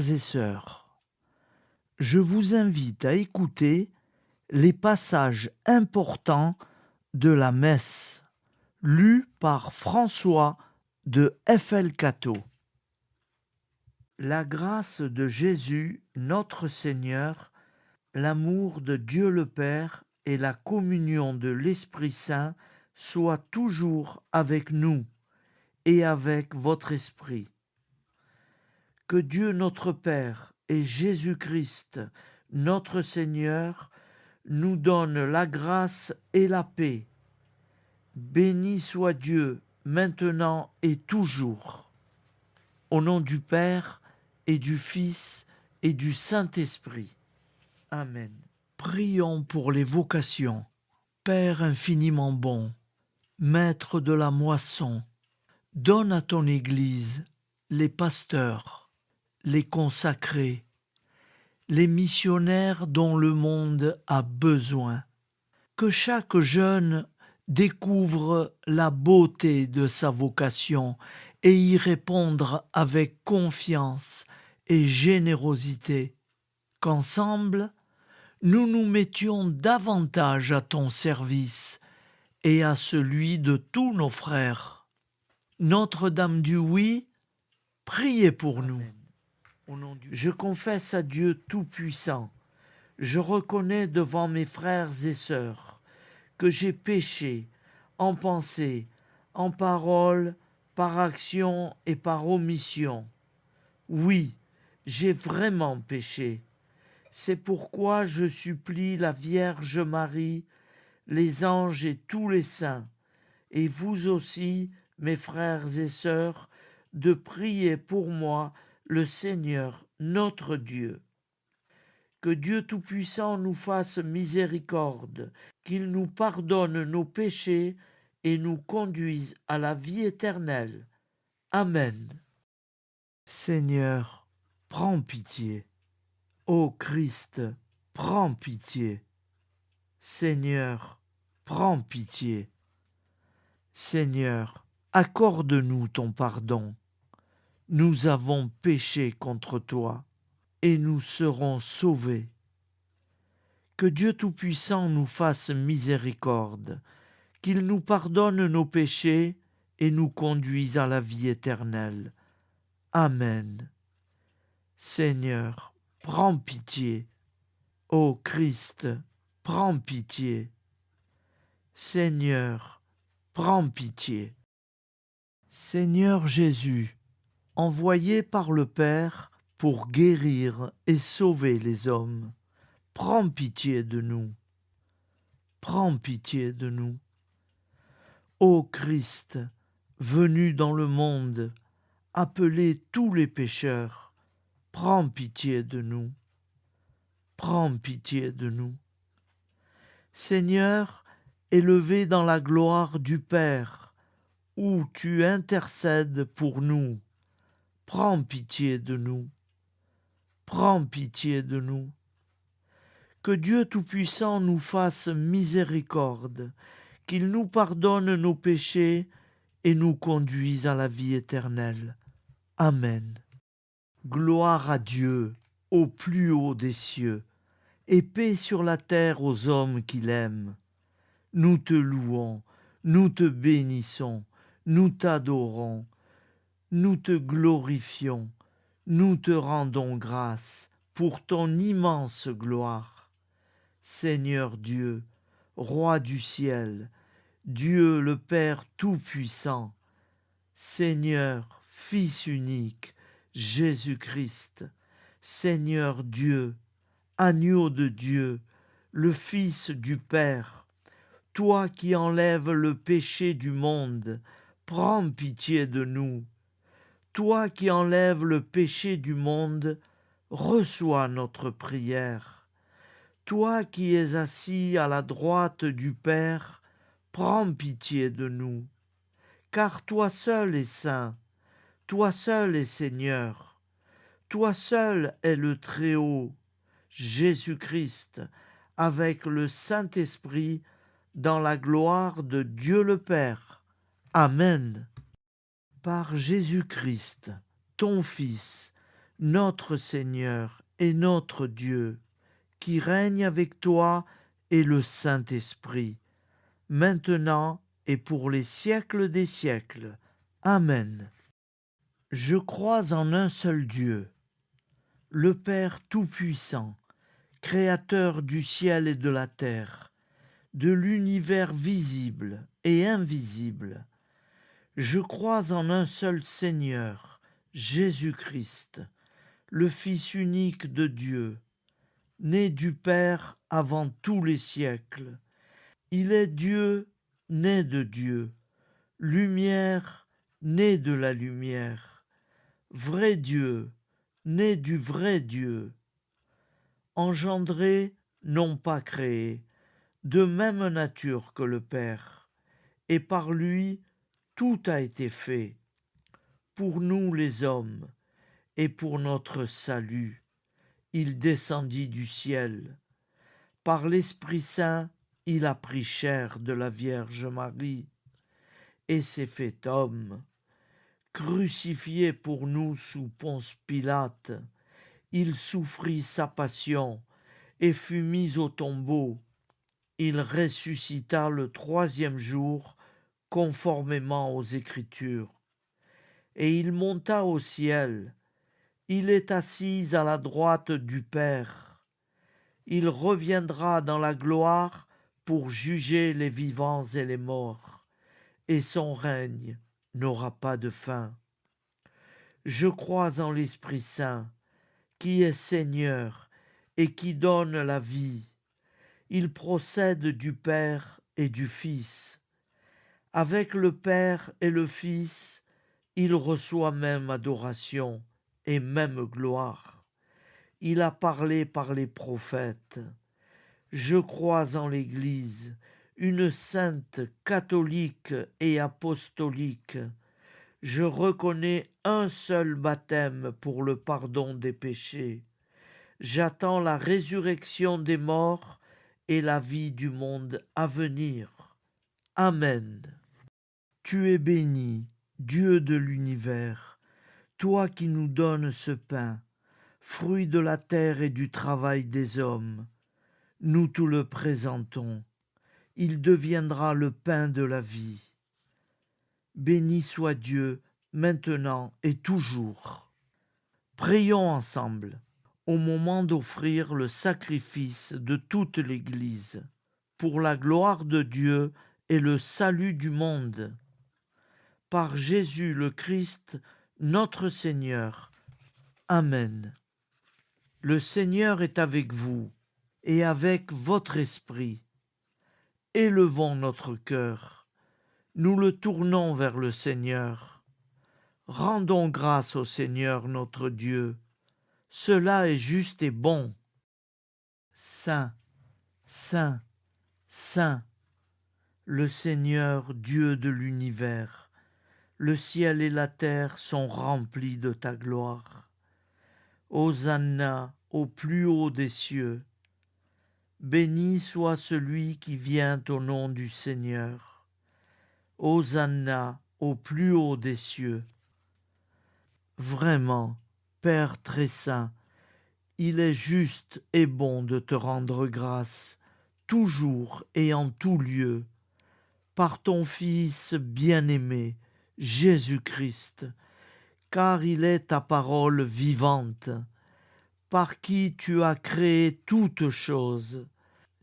Frères et sœurs, je vous invite à écouter les passages importants de la messe lus par François de FL-Cateau. La grâce de Jésus, notre Seigneur, l'amour de Dieu le Père et la communion de l'Esprit Saint soient toujours avec nous et avec votre esprit. Que Dieu notre Père et Jésus-Christ, notre Seigneur, nous donne la grâce et la paix. Béni soit Dieu, maintenant et toujours. Au nom du Père et du Fils et du Saint-Esprit. Amen. Prions pour les vocations. Père infiniment bon, Maître de la moisson, donne à ton Église les pasteurs, les consacrés, les missionnaires dont le monde a besoin. Que chaque jeune découvre la beauté de sa vocation et y répondre avec confiance et générosité. Qu'ensemble, nous nous mettions davantage à ton service et à celui de tous nos frères. Notre-Dame du Oui, priez pour nous. Je confesse à Dieu Tout-Puissant, je reconnais devant mes frères et sœurs que j'ai péché en pensée, en parole, par action et par omission. Oui, j'ai vraiment péché. C'est pourquoi je supplie la Vierge Marie, les anges et tous les saints, et vous aussi, mes frères et sœurs, de prier pour moi le Seigneur notre Dieu. Que Dieu Tout-Puissant nous fasse miséricorde, qu'il nous pardonne nos péchés et nous conduise à la vie éternelle. Amen. Seigneur, prends pitié. Ô Christ, prends pitié. Seigneur, prends pitié. Seigneur, accorde-nous ton pardon. Nous avons péché contre toi et nous serons sauvés. Que Dieu Tout-Puissant nous fasse miséricorde, qu'il nous pardonne nos péchés et nous conduise à la vie éternelle. Amen. Seigneur, prends pitié. Ô Christ, prends pitié. Seigneur, prends pitié. Seigneur Jésus, envoyé par le Père pour guérir et sauver les hommes, prends pitié de nous. Prends pitié de nous. Ô Christ, venu dans le monde, appeler tous les pécheurs, prends pitié de nous. Prends pitié de nous. Seigneur, élevé dans la gloire du Père, où tu intercèdes pour nous, prends pitié de nous. Prends pitié de nous. Que Dieu Tout-Puissant nous fasse miséricorde, qu'il nous pardonne nos péchés et nous conduise à la vie éternelle. Amen. Gloire à Dieu, au plus haut des cieux, et paix sur la terre aux hommes qu'il aime. Nous te louons, nous te bénissons, nous t'adorons, nous te glorifions, nous te rendons grâce pour ton immense gloire. Seigneur Dieu, Roi du ciel, Dieu le Père Tout-Puissant, Seigneur, Fils unique, Jésus-Christ, Seigneur Dieu, Agneau de Dieu, le Fils du Père, toi qui enlèves le péché du monde, prends pitié de nous. Toi qui enlèves le péché du monde, reçois notre prière. Toi qui es assis à la droite du Père, prends pitié de nous. Car toi seul es saint, toi seul es Seigneur, toi seul es le Très-Haut, Jésus-Christ, avec le Saint-Esprit, dans la gloire de Dieu le Père. Amen. Par Jésus-Christ, ton Fils, notre Seigneur et notre Dieu, qui règne avec toi et le Saint-Esprit, maintenant et pour les siècles des siècles. Amen. Je crois en un seul Dieu, le Père Tout-Puissant, Créateur du ciel et de la terre, de l'univers visible et invisible. Je crois en un seul Seigneur, Jésus-Christ, le Fils unique de Dieu, né du Père avant tous les siècles. Il est Dieu, né de Dieu, lumière, né de la lumière, vrai Dieu, né du vrai Dieu, engendré, non pas créé, de même nature que le Père, et par lui tout a été fait, pour nous les hommes, et pour notre salut. Il descendit du ciel. Par l'Esprit Saint, il a pris chair de la Vierge Marie, et s'est fait homme. Crucifié pour nous sous Ponce Pilate, il souffrit sa passion et fut mis au tombeau. Il ressuscita le troisième jour, conformément aux Écritures. Et il monta au ciel. Il est assis à la droite du Père. Il reviendra dans la gloire pour juger les vivants et les morts, et son règne n'aura pas de fin. Je crois en l'Esprit Saint, qui est Seigneur et qui donne la vie. Il procède du Père et du Fils. Avec le Père et le Fils, il reçoit même adoration et même gloire. Il a parlé par les prophètes. Je crois en l'Église, une sainte, catholique et apostolique. Je reconnais un seul baptême pour le pardon des péchés. J'attends la résurrection des morts et la vie du monde à venir. Amen. Tu es béni, Dieu de l'univers, toi qui nous donnes ce pain, fruit de la terre et du travail des hommes. Nous te le présentons. Il deviendra le pain de la vie. Béni soit Dieu, maintenant et toujours. Prions ensemble, au moment d'offrir le sacrifice de toute l'Église, pour la gloire de Dieu et le salut du monde. Par Jésus le Christ, notre Seigneur. Amen. Le Seigneur est avec vous et avec votre esprit. Élevons notre cœur. Nous le tournons vers le Seigneur. Rendons grâce au Seigneur notre Dieu. Cela est juste et bon. Saint, Saint, Saint, le Seigneur Dieu de l'univers. Le ciel et la terre sont remplis de ta gloire. Hosanna au plus haut des cieux. Béni soit celui qui vient au nom du Seigneur. Hosanna au plus haut des cieux. Vraiment, Père très saint, il est juste et bon de te rendre grâce, toujours et en tout lieu, par ton Fils bien-aimé, Jésus-Christ, car il est ta parole vivante, par qui tu as créé toutes choses.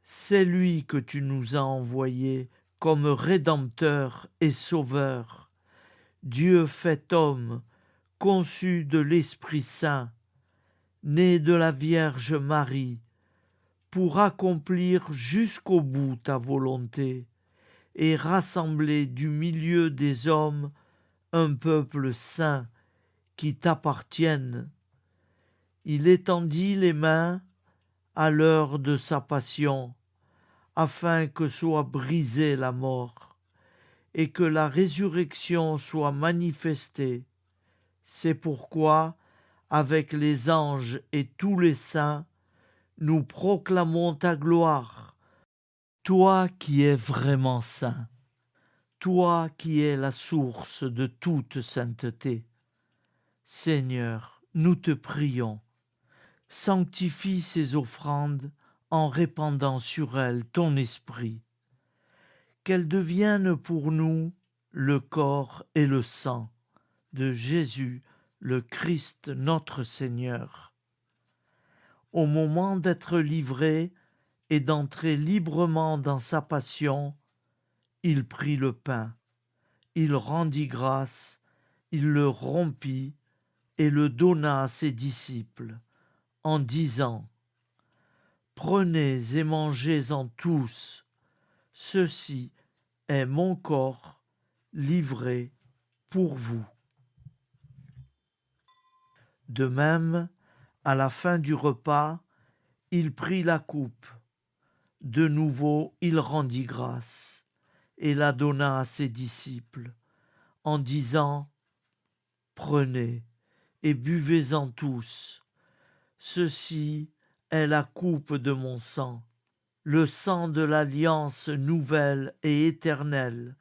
C'est lui que tu nous as envoyé comme Rédempteur et Sauveur, Dieu fait homme, conçu de l'Esprit Saint, né de la Vierge Marie, pour accomplir jusqu'au bout ta volonté et rassembler du milieu des hommes un peuple saint qui t'appartienne. Il étendit les mains à l'heure de sa passion, afin que soit brisée la mort et que la résurrection soit manifestée. C'est pourquoi, avec les anges et tous les saints, nous proclamons ta gloire, toi qui es vraiment saint, toi qui es la source de toute sainteté. Seigneur, nous te prions. Sanctifie ces offrandes en répandant sur elles ton esprit. Qu'elles deviennent pour nous le corps et le sang de Jésus, le Christ notre Seigneur. Au moment d'être livré et d'entrer librement dans sa passion, il prit le pain, il rendit grâce, il le rompit et le donna à ses disciples, en disant : Prenez et mangez-en tous, ceci est mon corps livré pour vous. De même, à la fin du repas, il prit la coupe. De nouveau, il rendit grâce et la donna à ses disciples, en disant : Prenez et buvez-en tous. Ceci est la coupe de mon sang, le sang de l'alliance nouvelle et éternelle,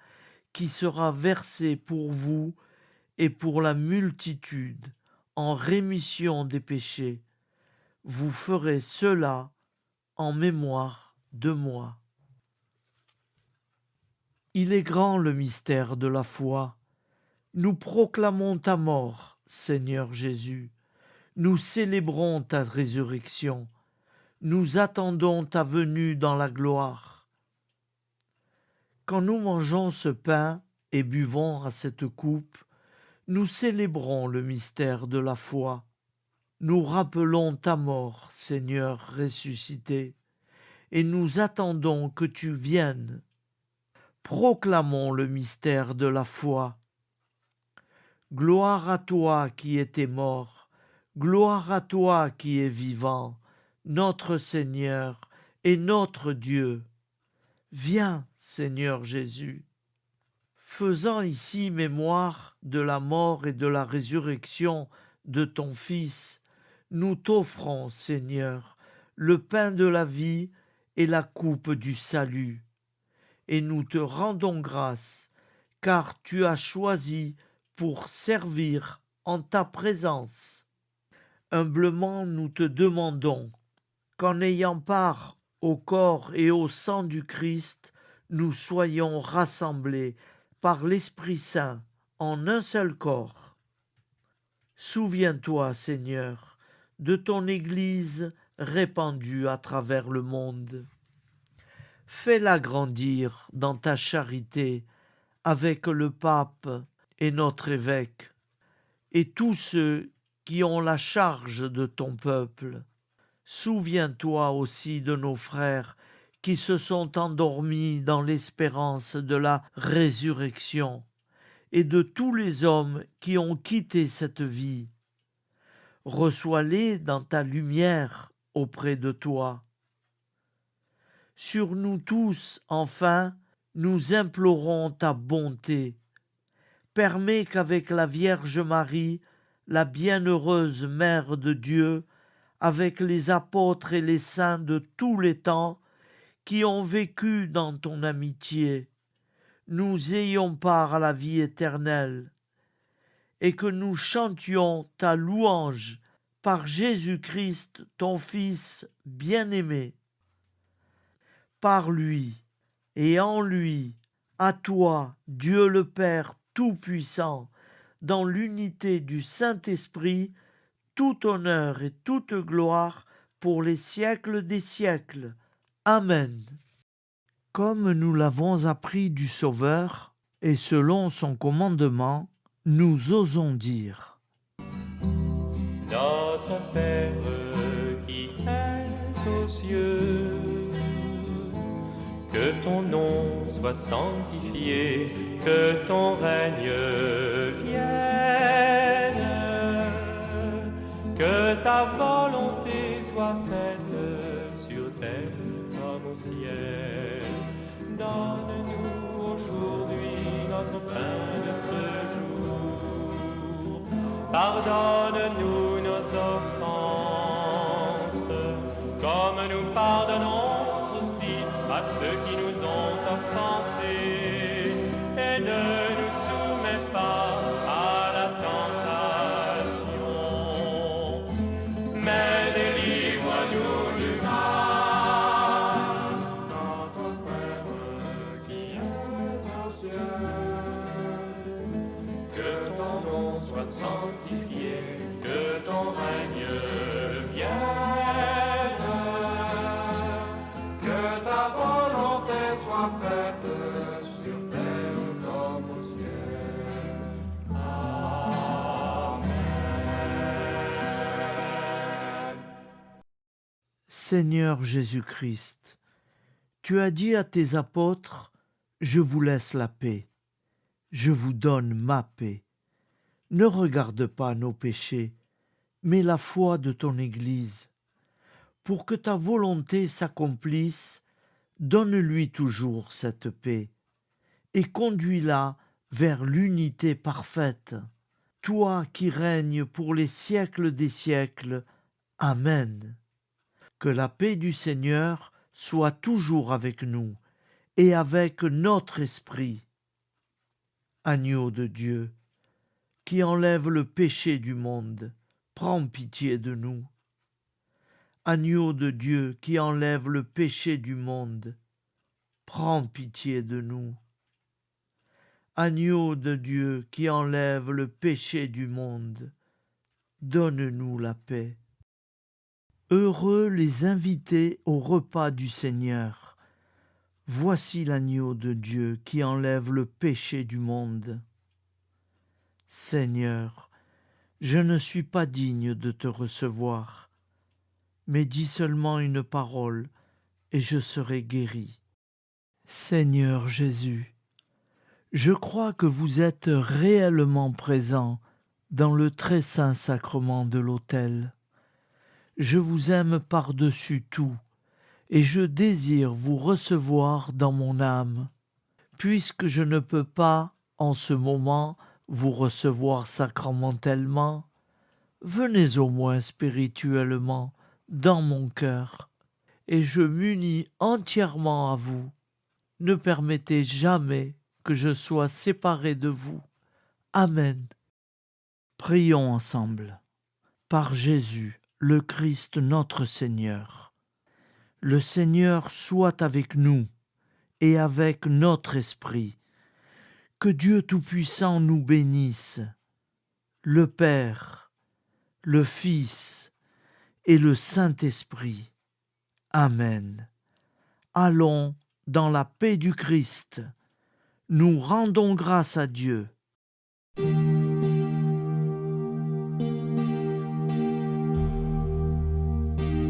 qui sera versé pour vous et pour la multitude en rémission des péchés. Vous ferez cela en mémoire de moi. Il est grand le mystère de la foi. Nous proclamons ta mort, Seigneur Jésus. Nous célébrons ta résurrection. Nous attendons ta venue dans la gloire. Quand nous mangeons ce pain et buvons à cette coupe, nous célébrons le mystère de la foi. Nous rappelons ta mort, Seigneur ressuscité, et nous attendons que tu viennes. Proclamons le mystère de la foi. Gloire à toi qui étais mort, gloire à toi qui es vivant, notre Seigneur et notre Dieu. Viens, Seigneur Jésus. Faisant ici mémoire de la mort et de la résurrection de ton Fils, nous t'offrons, Seigneur, le pain de la vie et la coupe du salut. Et nous te rendons grâce, car tu as choisi pour servir en ta présence. Humblement nous te demandons qu'en ayant part au corps et au sang du Christ, nous soyons rassemblés par l'Esprit Saint en un seul corps. Souviens-toi, Seigneur, de ton Église répandue à travers le monde. Fais-la grandir dans ta charité avec le pape et notre évêque, et tous ceux qui ont la charge de ton peuple. Souviens-toi aussi de nos frères qui se sont endormis dans l'espérance de la résurrection, et de tous les hommes qui ont quitté cette vie. Reçois-les dans ta lumière auprès de toi. Sur nous tous, enfin, nous implorons ta bonté. Permets qu'avec la Vierge Marie, la bienheureuse Mère de Dieu, avec les apôtres et les saints de tous les temps qui ont vécu dans ton amitié, nous ayons part à la vie éternelle, et que nous chantions ta louange par Jésus-Christ, ton Fils bien-aimé. Par lui et en lui, à toi, Dieu le Père Tout-Puissant, dans l'unité du Saint-Esprit, tout honneur et toute gloire pour les siècles des siècles. Amen. Comme nous l'avons appris du Sauveur, et selon son commandement, nous osons dire : Notre Père qui es aux cieux, que ton nom soit sanctifié, que ton règne vienne, que ta volonté soit faite sur terre comme au ciel. Donne-nous aujourd'hui notre pain de ce jour. Pardonne-nous nos offenses, comme nous pardonnons aussi à ceux qui nous ont offensés. Et ne nous soumets pas à la tentation, soit faite sur terre comme au ciel. Amen. Seigneur Jésus-Christ, tu as dit à tes apôtres, « Je vous laisse la paix, je vous donne ma paix. » Ne regarde pas nos péchés, mais la foi de ton Église. Pour que ta volonté s'accomplisse, donne-lui toujours cette paix et conduis-la vers l'unité parfaite. Toi qui règnes pour les siècles des siècles. Amen. Que la paix du Seigneur soit toujours avec nous et avec notre esprit. Agneau de Dieu, qui enlève le péché du monde, prends pitié de nous. Agneau de Dieu qui enlève le péché du monde, prends pitié de nous. Agneau de Dieu qui enlève le péché du monde, donne-nous la paix. Heureux les invités au repas du Seigneur. Voici l'agneau de Dieu qui enlève le péché du monde. Seigneur, je ne suis pas digne de te recevoir, mais dis seulement une parole et je serai guéri. Seigneur Jésus, je crois que vous êtes réellement présent dans le très saint sacrement de l'autel. Je vous aime par-dessus tout et je désire vous recevoir dans mon âme. Puisque je ne peux pas, en ce moment, vous recevoir sacramentellement, venez au moins spirituellement dans mon cœur, et je m'unis entièrement à vous. Ne permettez jamais que je sois séparé de vous. Amen. Prions ensemble. Par Jésus, le Christ notre Seigneur. Le Seigneur soit avec nous et avec notre esprit. Que Dieu Tout-Puissant nous bénisse, le Père, le Fils et le Saint-Esprit. Amen. Allons dans la paix du Christ. Nous rendons grâce à Dieu.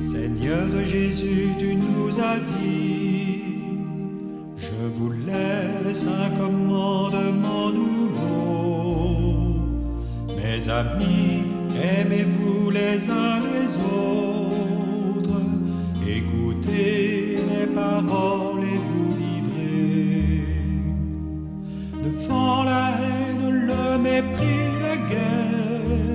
Seigneur Jésus, tu nous as dit, je vous laisse un commandement nouveau. Mes amis, aimez-vous les uns les autres, écoutez mes paroles et vous vivrez. Devant la haine, le mépris, la guerre,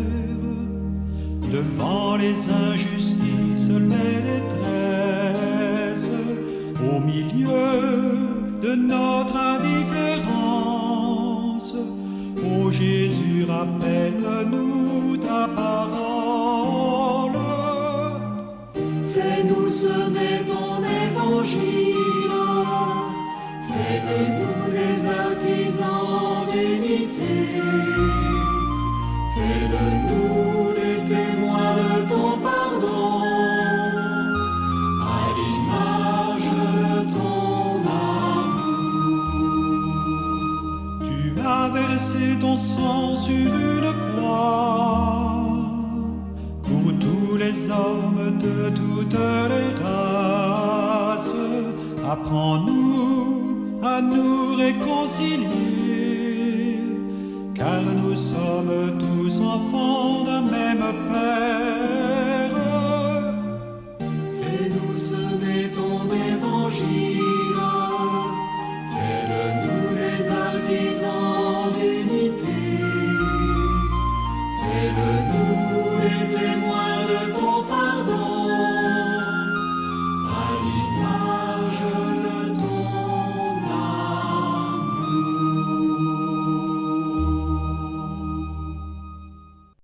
devant les injustices, les détresses, au milieu de notre indifférence, ô Jésus, rappelle-nous ta parole. Fais-nous semer ton évangile, fais de nous des artisans d'unité, fais de nous des témoins de ton pardon, à l'image de ton amour. Tu as versé ton sang sur une croix pour tous les hommes de toutes les races. Apprends-nous à nous réconcilier